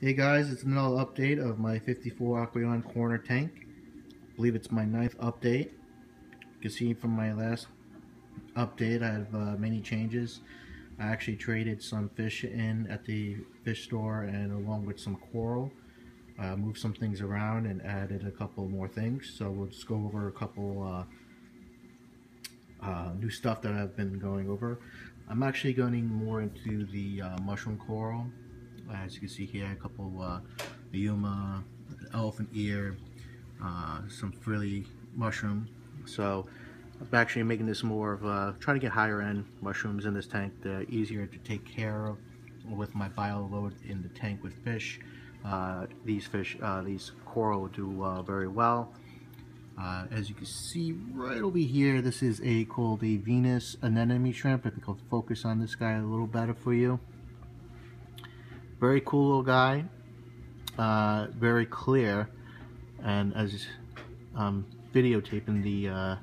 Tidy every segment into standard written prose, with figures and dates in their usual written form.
Hey guys, it's another update of my 54 Aqueon Corner Tank. I believe it's my 9th update. You can see from my last update I have many changes. I actually traded some fish in at the fish store and along with some coral. Moved some things around and added a couple more things. So we'll just go over a couple new stuff that I've been going over. I'm actually going more into the mushroom coral. As you can see here, a couple the yuma, elephant ear, some frilly mushroom. So I'm actually making this more of trying to get higher end mushrooms in this tank. They're easier to take care of with my bio load in the tank with fish. These coral do very well. As you can see right over here, this is called a Venus anemone shrimp. I think I'll focus on this guy a little better for you. Very cool little guy, very clear, and as I'm videotaping, the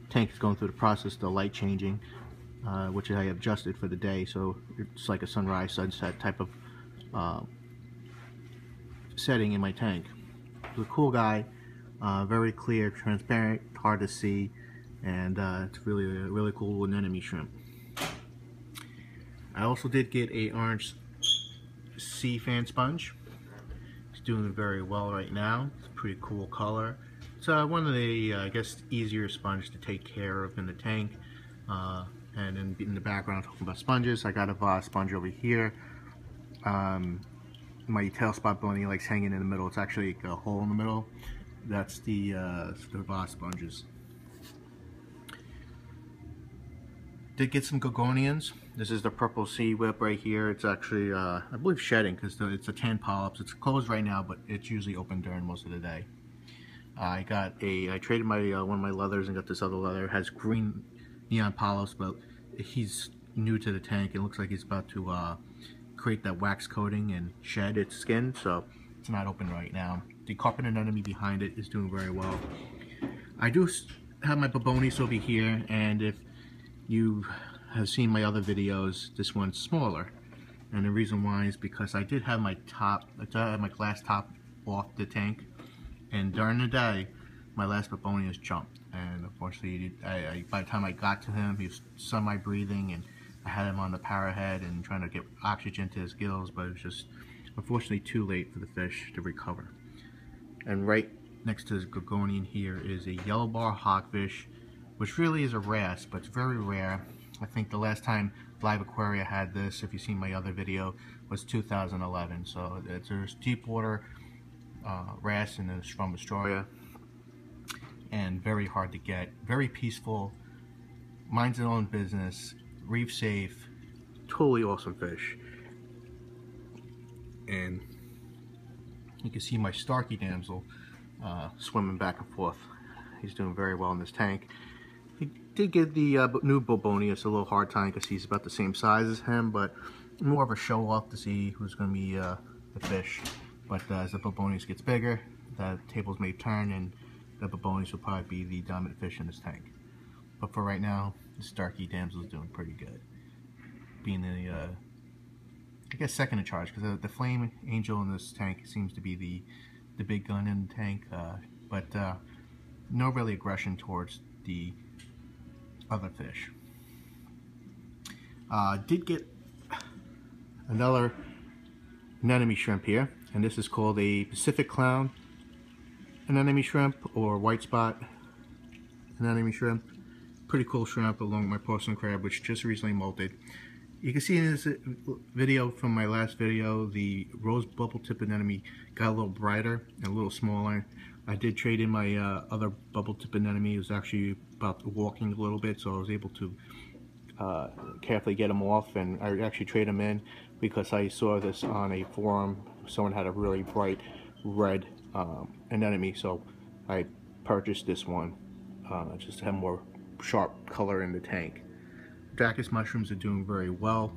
tank is going through the process of the light changing, which I adjusted for the day, so it's like a sunrise sunset type of setting in my tank. It's a cool guy, very clear, transparent, hard to see, and it's really a really cool anemone shrimp. I also did get a orange sea fan sponge. It's doing very well right now. It's a pretty cool color. It's one of the I guess easier sponge to take care of in the tank. And in the background, talking about sponges, I got a sponge over here. My tailspot blenny likes hanging in the middle. It's actually a hole in the middle. That's the sponges. Did get some gorgonians. This is the purple sea whip right here. It's actually, I believe, shedding because it's a tan polyps. It's closed right now, but it's usually open during most of the day. I traded my one of my leathers and got this other leather. It has green neon polyps, but he's new to the tank. It looks like he's about to create that wax coating and shed its skin, so it's not open right now. The carpet anemone behind it is doing very well. I do have my babonis over here, and if you have seen my other videos, this one's smaller, and the reason why is because I did have my glass top off the tank, and during the day my last babonius jumped, and unfortunately by the time I got to him, he was semi-breathing, and I had him on the parahhead and trying to get oxygen to his gills, but it was just unfortunately too late for the fish to recover. And right next to this gorgonian here is a yellowbar hogfish, which really is a wrasse, but it's very rare. I think the last time Live Aquaria had this, if you've seen my other video, was 2011. So it's a deep water wrasse, and it's from Australia, and very hard to get. Very peaceful, minds its own business, reef safe, totally awesome fish. And you can see my Starcki damsel swimming back and forth. He's doing very well in this tank. He did give the new babonius a little hard time because he's about the same size as him, but more of a show off to see who's going to be the fish. But as the babonius gets bigger, the tables may turn, and the babonius will probably be the dominant fish in this tank. But for right now, the Starcki damsel is doing pretty good, being the I guess second in charge, because the flame angel in this tank seems to be the big gun in the tank, but no really aggression towards the other fish. Did get another anemone shrimp here, and this is called a Pacific clown anemone shrimp, or white spot anemone shrimp. Pretty cool shrimp, along with my porcelain crab, which just recently molted. You can see in this video from my last video, the rose bubble tip anemone got a little brighter and a little smaller. I did trade in my other bubble tip anemone. It was actually about walking a little bit, so I was able to carefully get him off, and I actually traded him in because I saw this on a forum. Someone had a really bright red anemone, so I purchased this one just to have more sharp color in the tank. Rhodactis mushrooms are doing very well.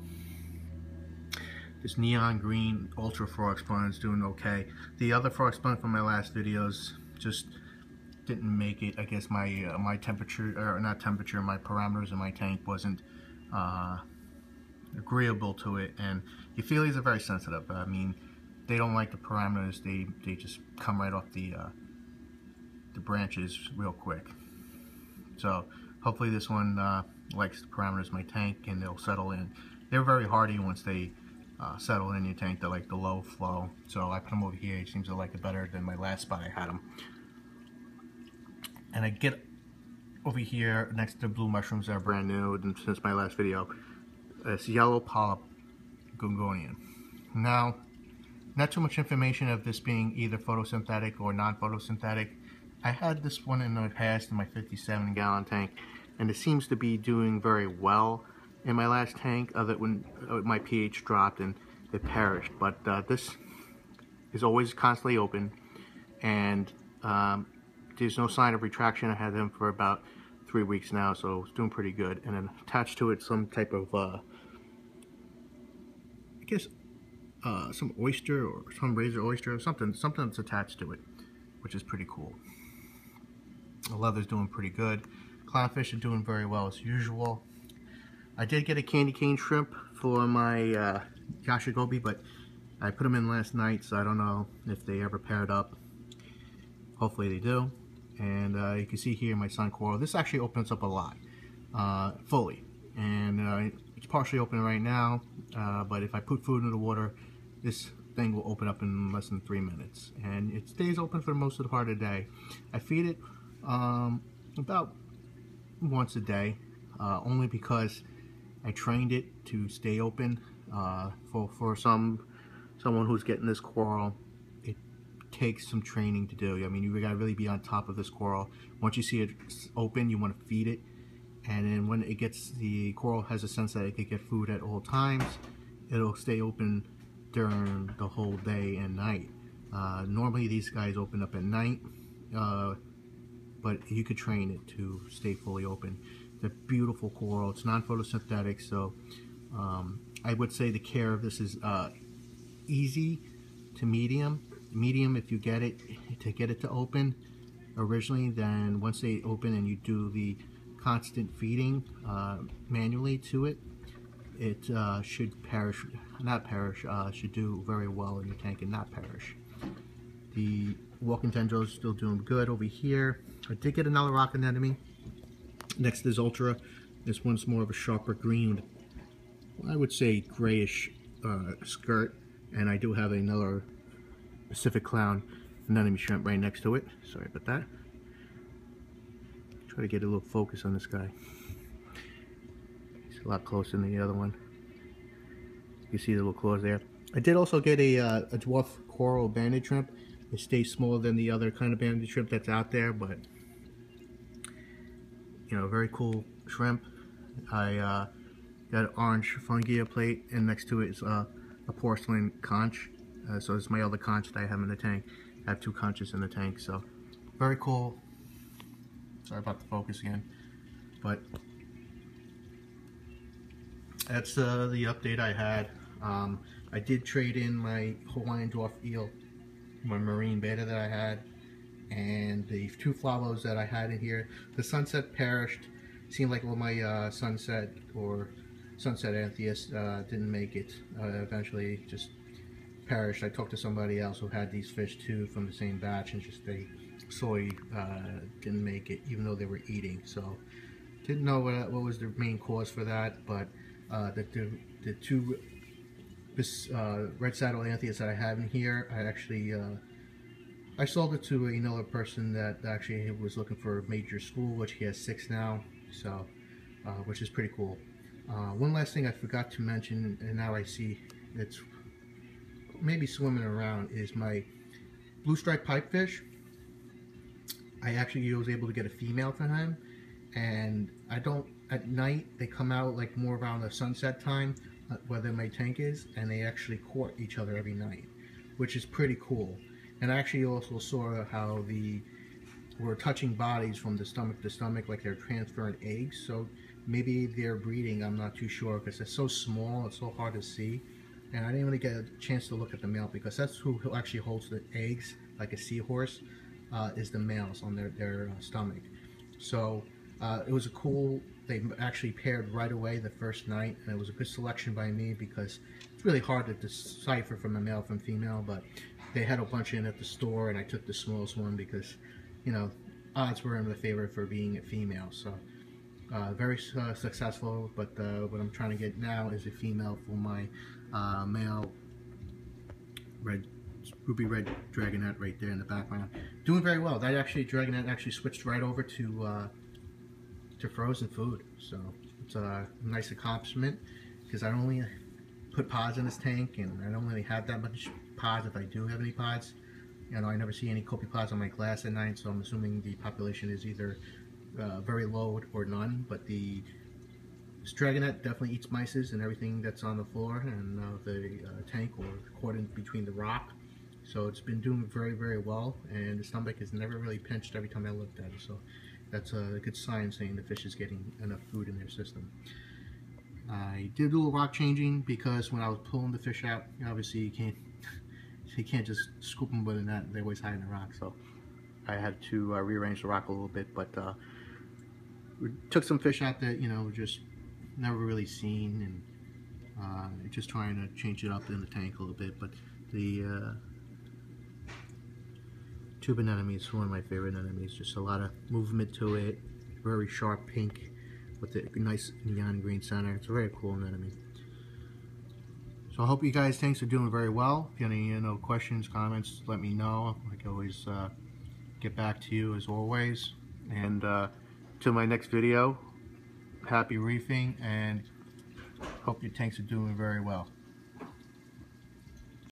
This neon green ultra frogspawn is doing okay. The other frogspawn from my last videos just didn't make it. I guess my temperature, or not temperature, my parameters in my tank wasn't agreeable to it, and Euphyllias are very sensitive. I mean, they don't like the parameters. They just come right off the branches real quick. So hopefully this one likes the parameters of my tank, and they'll settle in. They're very hardy once they settle in your tank. They like the low flow. So I put them over here. It seems to like it better than my last spot I had them. And I get over here next to the blue mushrooms that are brand new since my last video. It's yellow polyp gorgonian. Now, not too much information of this being either photosynthetic or non-photosynthetic. I had this one in the past in my 57-gallon tank, and it seems to be doing very well in my last tank, other when my pH dropped and it perished. But this is always constantly open, and there's no sign of retraction. I had them for about 3 weeks now, so it's doing pretty good. And then attached to it some type of I guess some oyster or some razor oyster or something that's attached to it, which is pretty cool. The leather's doing pretty good. Clownfish are doing very well as usual. I did get a candy cane shrimp for my yasha goby, but I put them in last night, so I don't know if they ever paired up. Hopefully they do. And you can see here my sun coral. This actually opens up a lot, fully. And it's partially open right now, but if I put food in the water, this thing will open up in less than 3 minutes. And it stays open for most of the part of the day. I feed it about once a day, only because I trained it to stay open. For someone who's getting this coral, it takes some training to do. I mean, you gotta really be on top of this coral. Once you see it open, you want to feed it, and then when it gets, the coral has a sense that it can get food at all times, it'll stay open during the whole day and night. Normally these guys open up at night, but you could train it to stay fully open. They're beautiful coral. It's non-photosynthetic, so I would say the care of this is easy to medium. Medium if you get it to open originally, then once they open and you do the constant feeding manually to it, it should should do very well in your tank and not perish. The walking tendrils is still doing good over here. I did get another rock anemone next to this ultra. This one's more of a sharper green, I would say grayish skirt, and I do have another Pacific clown anemone shrimp right next to it. Sorry about that. Try to get a little focus on this guy. He's a lot closer than the other one. You see the little claws there. I did also get a dwarf coral banded shrimp. It stays smaller than the other kind of banded shrimp that's out there, but you know, very cool shrimp. I got an orange fungia plate, and next to it is a porcelain conch. So it's my other conch that I have in the tank. I have 2 conches in the tank, so very cool. Sorry about the focus again, but that's the update I had. I did trade in my Hawaiian dwarf eel, my marine beta that I had, and the 2 flavos that I had in here. The sunset perished. Seemed like all my sunset anthias didn't make it. Eventually just perished. I talked to somebody else who had these fish too from the same batch, and just they slowly didn't make it, even though they were eating. So didn't know what was the main cause for that, but the 2 red saddle anthias that I have in here, I actually I sold it to another person that actually was looking for a major school, which he has 6 now, so which is pretty cool. One last thing I forgot to mention, and now I see it's maybe swimming around, is my blue striped pipefish. I actually was able to get a female for him, and I don't, at night they come out like more around the sunset time, whether my tank is, and they actually court each other every night, which is pretty cool. And I actually also saw how we're touching bodies from the stomach to stomach, like they're transferring eggs. So maybe they're breeding, I'm not too sure, because it's so small, it's so hard to see. And I didn't really get a chance to look at the male, because that's who actually holds the eggs, like a seahorse, is the males on their stomach. So it was a cool, they actually paired right away the first night, and it was a good selection by me, because it's really hard to decipher from a male from female, but they had a bunch in at the store, and I took the smallest one because, you know, odds were in the favor for being a female. So very successful, but what I'm trying to get now is a female for my male ruby red dragonet right there in the background. Doing very well. That dragonet actually switched right over to frozen food, so it's a nice accomplishment because I only put pods in this tank, and I don't really have that much pods. If I do have any pods, you know, I never see any copepods on my glass at night, so I'm assuming the population is either very low or none. But this dragonet definitely eats mices and everything that's on the floor and the tank or caught in between the rock. So it's been doing very, very well, and the stomach is never really pinched every time I looked at it. So that's a good sign saying the fish is getting enough food in their system. I did a little rock changing because when I was pulling the fish out, obviously you can't just scoop them with a net. They always hide in the rock. So I had to rearrange the rock a little bit, but we took some fish out that, you know, just never really seen, and just trying to change it up in the tank a little bit. But the tube anemone is one of my favorite anemones. Just a lot of movement to it, very sharp pink with a nice neon green center. It's a very cool anemone. So I hope you guys' tanks are doing very well. If you have any questions, comments, let me know. I can always get back to you as always. And till my next video, happy reefing, and hope your tanks are doing very well.